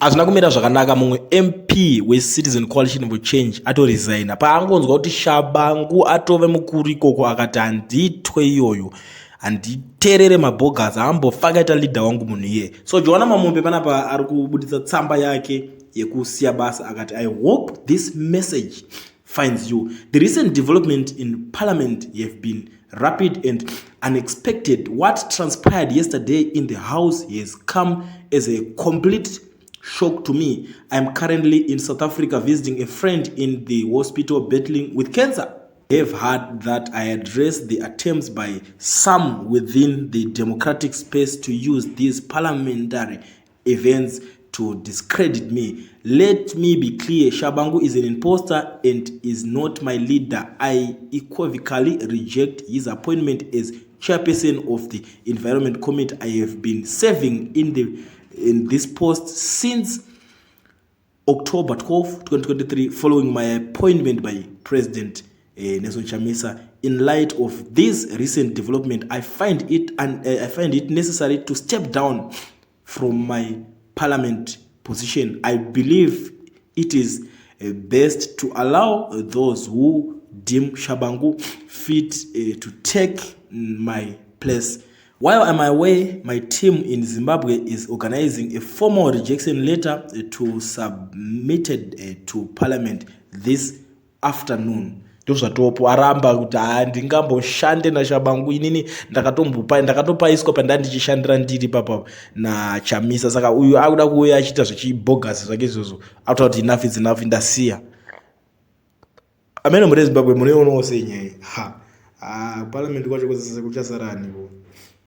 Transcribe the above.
azvina kumira zvakanaka. Mumwe MP weCitizen Coalition for Change atoresigna paangonzwa kuti Tshabangu atove mukuru ikoko, akati handitwe iyoyo, handiterere mabhogas, haambofakaita leader wangu munhu iye. So Joana Mamombe panapa ari kubuditsa tsamba yake yekusiya basa, akati I hope this message finds you. The recent development in parliament have been rapid and unexpected. What transpired yesterday in the house has come as a complete shock to me. I am currently in South Africa visiting a friend in the hospital battling with cancer. I have heard that I addressed the attempts by some within the democratic space to use these parliamentary events to discredit me. Let me be clear, Tshabangu is an imposter and is not my leader. I equivocally reject his appointment as chairperson of the Environment Committee. I have been serving in this post since October 12, 2023, following my appointment by President Nelson Chamisa. In light of this recent development, I find it necessary to step down from my parliament position. I believe it is best to allow those who deem Tshabangu fit to take my place. While I'm away, my team in Zimbabwe is organizing a formal rejection letter to submitted to parliament this afternoon. Ndozvatopo aramba kuti handingamboshande naTshabangu, inini ndakatopaiswa pandandichishandira ndiri papa naChamisa. Saka uyu akuda kuuya achiita zvechibhogasi zvake izvozvo, akuta kuti enough is enough, ndasiya. Amene muri Zimbabwe munoionawo sei nyaya? Parliament kwacho kuchasara aniko?